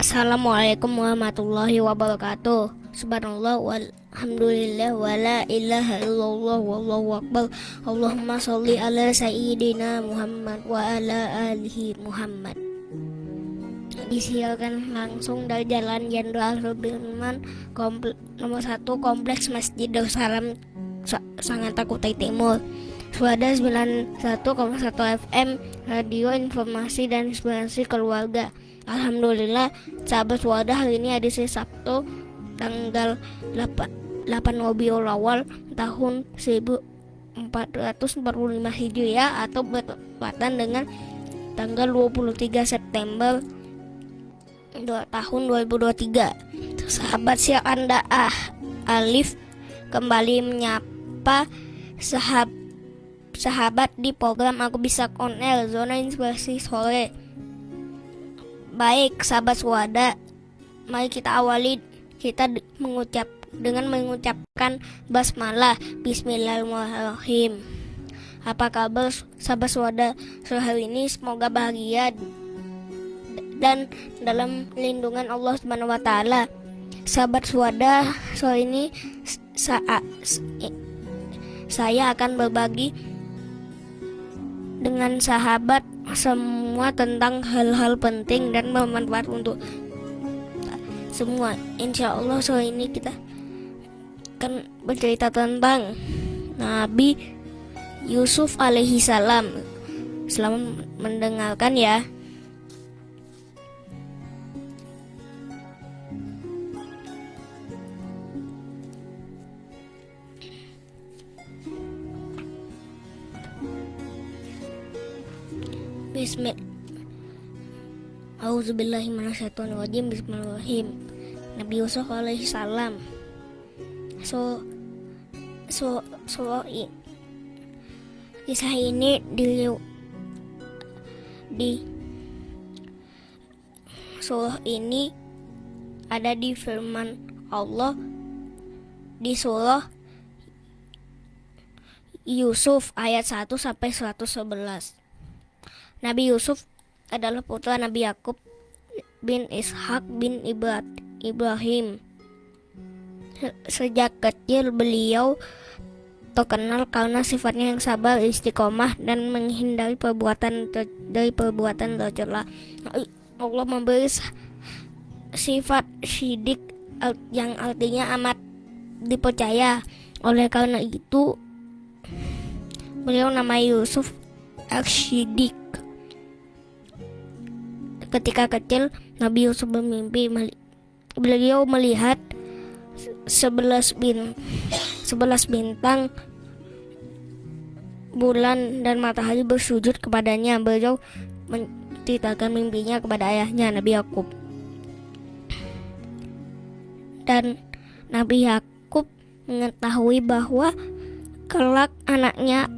Assalamualaikum warahmatullahi wabarakatuh. Subhanallah walhamdulillah wala ilaha illallah wallahu akbar. Allahumma sholli ala sayyidina Muhammad wa ala alihi Muhammad. Disiarkan langsung dari Jalan Jenderal Sudirman, nomor 1, Kompleks Masjid Darussalam, Sangatta Kutai Timur. Suara 91,1 FM, Radio Informasi dan Inspirasi Keluarga. Alhamdulillah, sahabat Suara, hari ini edisi Sabtu tanggal 8 Rabiul Awal tahun 1445 Hijriah atau bertepatan dengan tanggal 23 September tahun 2023. Sahabat siang Anda Alif kembali menyapa sahabat di program Aku Bisa On Air, Zona Inspirasi Sore. Baik sahabat Suada, mari kita awali dengan mengucapkan basmalah. Bismillahirrahmanirrahim. Apa kabar sahabat Suada sore hari ini? Semoga bahagia dan dalam lindungan Allah Subhanahu wa taala. Sahabat Suada, sore ini saya akan berbagi dengan sahabat semua tentang hal-hal penting dan bermanfaat untuk semua. Insya Allah sore ini kita akan bercerita tentang Nabi Yusuf alaihi salam. Selamat mendengarkan ya. Bismillahirrahmanirrahim. Nabi Yusuf alaihi salam. Kisah ini di surah ini ada di firman Allah di surah Yusuf ayat 1 sampai 111. Nabi Yusuf adalah putra Nabi Yakub bin Ishak bin Ibrahim. Sejak kecil beliau terkenal karena sifatnya yang sabar, istiqomah dan menghindari perbuatan tercela. Allah memberi sifat syidik yang artinya amat dipercaya. Oleh karena itu beliau namanya Yusuf Al-Syidik. Ketika kecil, Nabi Yusuf bermimpi. Beliau melihat 11 bintang, bulan dan matahari bersujud kepadanya. Beliau menceritakan mimpinya kepada ayahnya, Nabi Yakub. Dan Nabi Yakub mengetahui bahwa kelak anaknya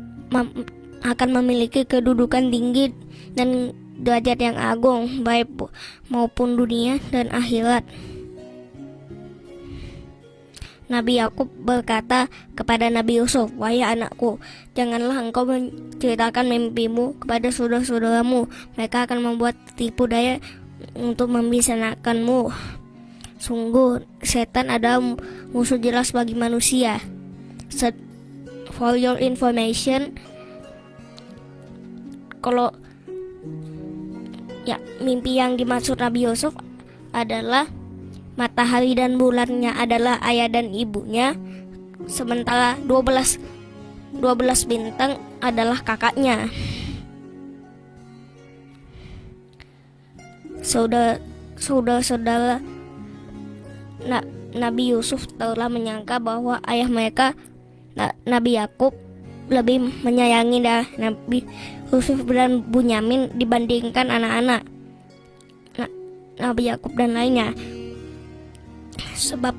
akan memiliki kedudukan tinggi dan derajat yang agung, baik maupun dunia dan akhirat. Nabi Yakub berkata kepada Nabi Yusuf, "Wahai anakku, janganlah engkau menceritakan mimpimu kepada saudara-saudaramu. Mereka akan membuat tipu daya untuk membisanakanmu. Sungguh, setan adalah musuh jelas bagi manusia." For your information, kalau mimpi yang dimaksud Nabi Yusuf adalah matahari dan bulannya adalah ayah dan ibunya, sementara 12 bintang adalah kakaknya. Saudara-saudara Nabi Yusuf telah menyangka bahwa ayah mereka, Nabi Yakub, lebih menyayangi Nabi Yusuf dan Bunyamin dibandingkan anak-anak Nabi Yakub dan lainnya. Sebab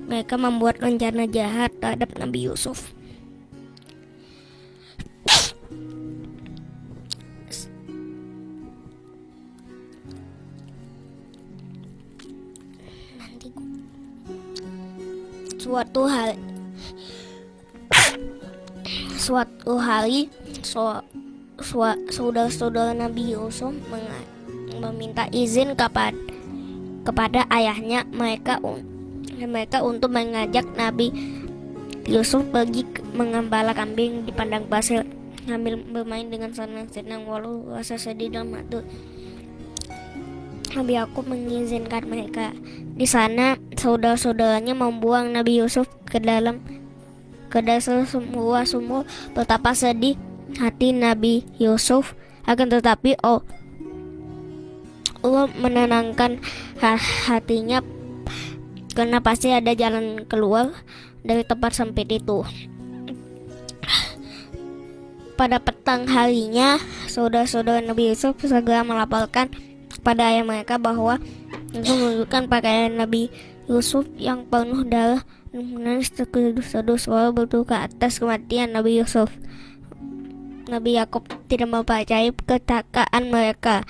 mereka membuat rencana jahat terhadap Nabi Yusuf. Suatu hari saudara-saudara Nabi Yusuf meminta izin kepada ayahnya mereka untuk mengajak Nabi Yusuf pergi mengembala kambing di padang pasir sambil bermain dengan senang-senang walau rasa sedih dalam hati. Nabi Yakub mengizinkan mereka. Di sana saudara-saudaranya membuang Nabi Yusuf ke dasar sebuah sumur. Betapa sedih hati Nabi Yusuf, akan tetapi Allah menenangkan hatinya karena pasti ada jalan keluar dari tempat sempit itu. Pada petang harinya, saudara-saudara Nabi Yusuf segera melaporkan kepada ayah mereka bahwa itu menunjukkan pakaian Nabi Yusuf yang penuh darah dan menangis terseduh suara berduka atas kematian Nabi Yusuf. Nabi Yakub tidak mempercayai ketakaan mereka.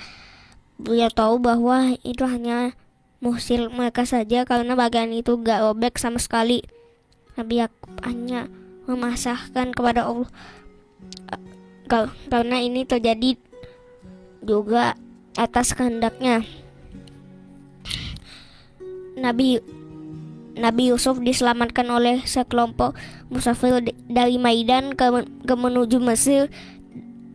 Beliau tahu bahwa itu hanya musil mereka saja karena bagian itu gak robek sama sekali. Nabi Yakub hanya memasrahkan kepada Allah karena ini terjadi juga atas kehendaknya. Nabi Yusuf diselamatkan oleh sekelompok musafir dari Maidan ke menuju Mesir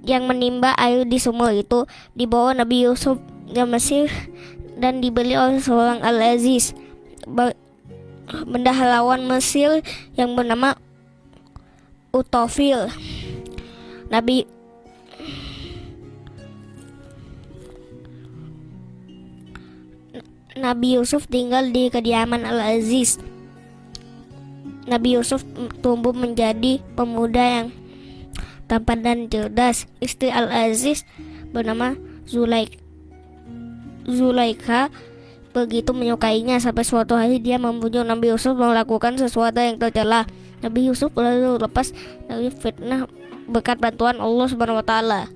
yang menimba air di sumur itu. Dibawa Nabi Yusuf ke Mesir dan dibeli oleh seorang Al-Aziz, bendaharawan Mesir yang bernama Utofil. Nabi Yusuf tinggal di kediaman Al-Aziz. Nabi Yusuf tumbuh menjadi pemuda yang tampan dan cerdas. Istri Al-Aziz bernama Zulaikha begitu menyukainya sampai suatu hari dia membujuk Nabi Yusuf melakukan sesuatu yang tercela. Nabi Yusuf lalu lepas dari fitnah berkat bantuan Allah Subhanahu wa taala.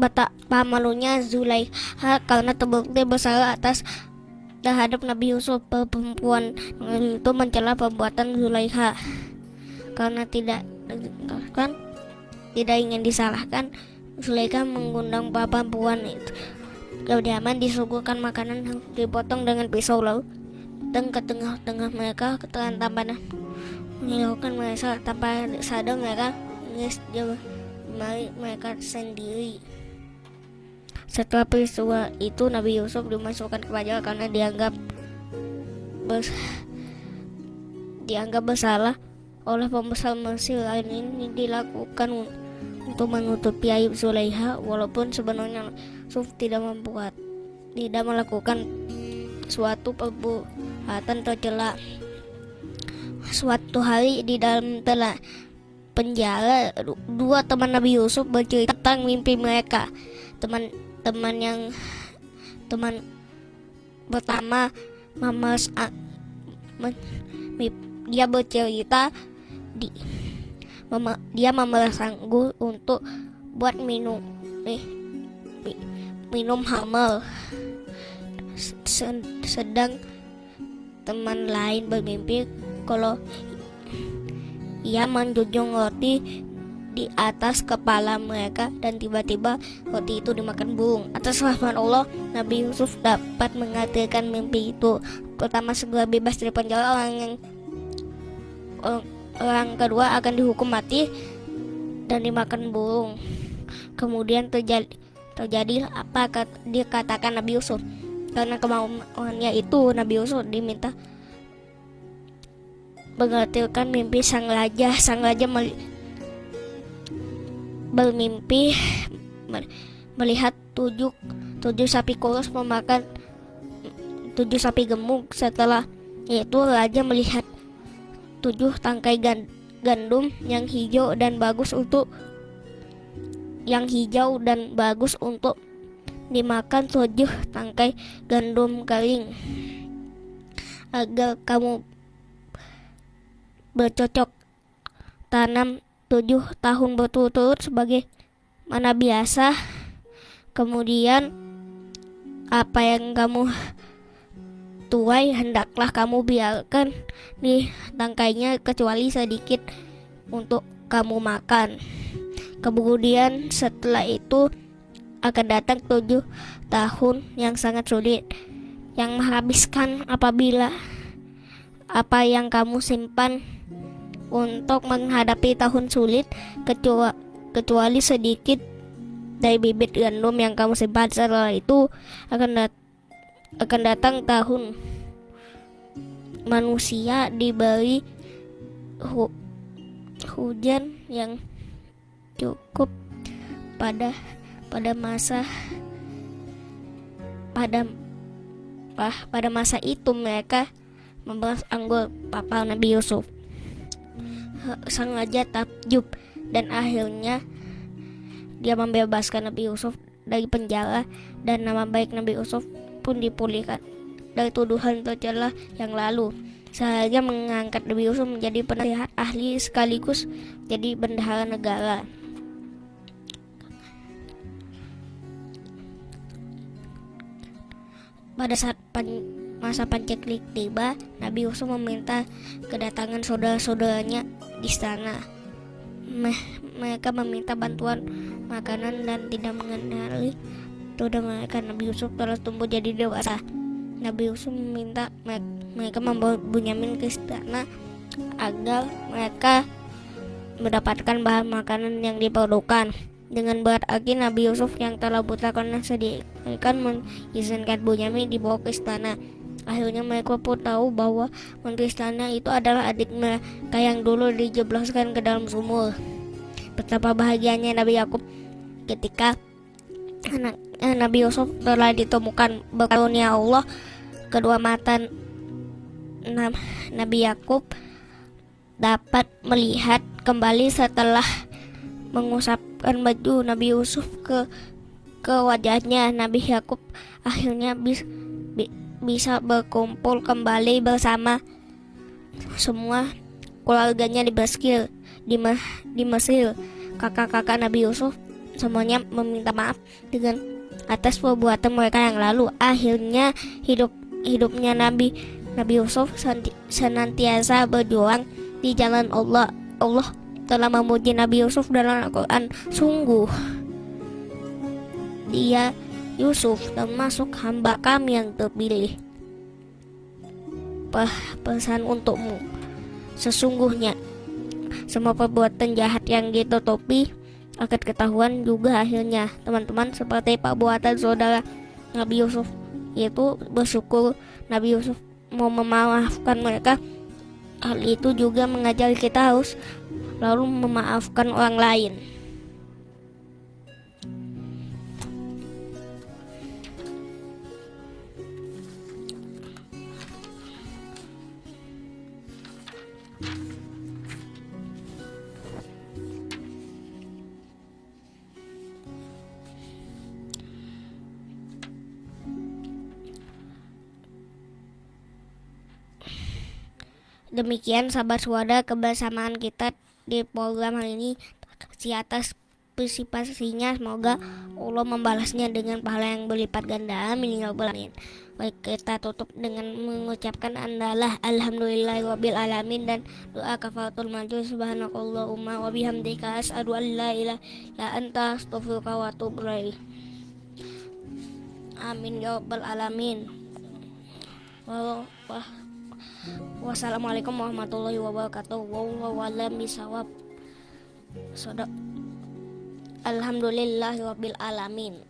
Betapa malunya Zulaikha karena terbukti bersalah terhadap Nabi Yusuf. Perempuan itu mencela perbuatan Zulaikha karena tidak ingin disalahkan. Zulaikha mengundang perempuan itu kediaman, disuguhkan makanan yang dipotong dengan pisau lalu datang ke tengah-tengah mereka tanpa melakukan mereka tanpa sadar mereka mereka sendiri. Setelah peristiwa itu Nabi Yusuf dimasukkan ke penjara karena dianggap bersalah oleh pembesar Mesir. Hal ini dilakukan untuk menutupi aib Zulaikha, walaupun sebenarnya Yusuf tidak melakukan suatu perbuatan tercela. Suatu hari di dalam penjara, dua teman Nabi Yusuf bercerita tentang mimpi mereka. Teman pertama dia bercerita dia memesan guru untuk buat minum hammer. Sedang teman lain bermimpi kalau ia menjunjung roti di atas kepala mereka dan tiba-tiba roti itu dimakan burung. Atas rahmat Allah, Nabi Yusuf dapat mengatirkan mimpi itu. Pertama segera bebas dari penjara, orang kedua akan dihukum mati dan dimakan burung. Kemudian terjadi apa dikatakan Nabi Yusuf. Karena kemauannya itu, Nabi Yusuf diminta mengatirkan mimpi sang raja. Sang raja bermimpi melihat tujuh sapi kurus memakan 7 sapi gemuk. Setelah itu raja melihat 7 tangkai gandum yang hijau dan bagus untuk dimakan. 7 tangkai gandum kering agar kamu bercocok tanam 7 tahun berturut-turut sebagai mana biasa. Kemudian apa yang kamu tuai hendaklah kamu biarkan di tangkainya kecuali sedikit untuk kamu makan. Kemudian setelah itu akan datang 7 tahun yang sangat sulit, yang menghabiskan apabila apa yang kamu simpan untuk menghadapi tahun sulit kecuali sedikit dari bibit gandum yang kamu simpan. Setelah itu akan datang tahun manusia diberi hujan yang cukup pada masa itu mereka membalas anggur papa Nabi Yusuf. Sang raja takjub dan akhirnya dia membebaskan Nabi Yusuf dari penjara, dan nama baik Nabi Yusuf pun dipulihkan dari tuduhan tercela yang lalu. Seharusnya mengangkat Nabi Yusuf menjadi penasihat ahli sekaligus jadi bendahara negara. Pada saat masa pancaklik tiba, Nabi Yusuf meminta kedatangan saudara-saudaranya di istana. Mereka meminta bantuan makanan dan tidak mengenali tuduh mereka. Nabi Yusuf telah tumbuh jadi dewasa. Nabi Yusuf meminta mereka membawa Bunyamin ke istana agar mereka mendapatkan bahan makanan yang diperlukan. Dengan berat hati Nabi Yusuf yang telah buta karena sedih akan mengizinkan Bunyamin dibawa ke istana. Akhirnya mereka pun tahu bahwa menteri istana itu adalah adik mereka yang dulu dijebloskan ke dalam sumur. Betapa bahagianya Nabi Yakub ketika Nabi Yusuf telah ditemukan. Berkarunia Allah, kedua mata Nabi Yakub dapat melihat kembali setelah mengusapkan baju Nabi Yusuf ke wajahnya. Nabi Yakub akhirnya bisa berkumpul kembali bersama semua keluarganya di Mesir. Kakak-kakak Nabi Yusuf semuanya meminta maaf dengan atas perbuatan mereka yang lalu. Akhirnya hidupnya Nabi Yusuf senantiasa berjuang di jalan Allah. Allah telah memuji Nabi Yusuf dalam Al-Quran. Sungguh dia Yusuf termasuk hamba kami yang terpilih. Pesan untukmu, sesungguhnya semua perbuatan jahat yang ditutupi akan ketahuan juga akhirnya. Teman-teman, seperti perbuatan saudara Nabi Yusuf, yaitu bersyukur Nabi Yusuf mau memaafkan mereka. Hal itu juga mengajar kita harus lalu memaafkan orang lain. Demikian sahabat Suara kebersamaan kita di program hari ini. Kasih atas partisipasinya, semoga Allah membalasnya dengan pahala yang berlipat ganda. Amin ya rabbal alamin. Baik, kita tutup dengan mengucapkan andalah alhamdulillahirabbil alamin dan doa kafaratul majlis. Subhanakallahumma wa bihamdika asyhadu an la ilaha illa anta astaghfiruka wa atubu ilaik. Amin ya rabbal alamin. Wassalamualaikum warahmatullahi wabarakatuh. Wallahu a'lam bishawab. Alhamdulillahirabbil alamin.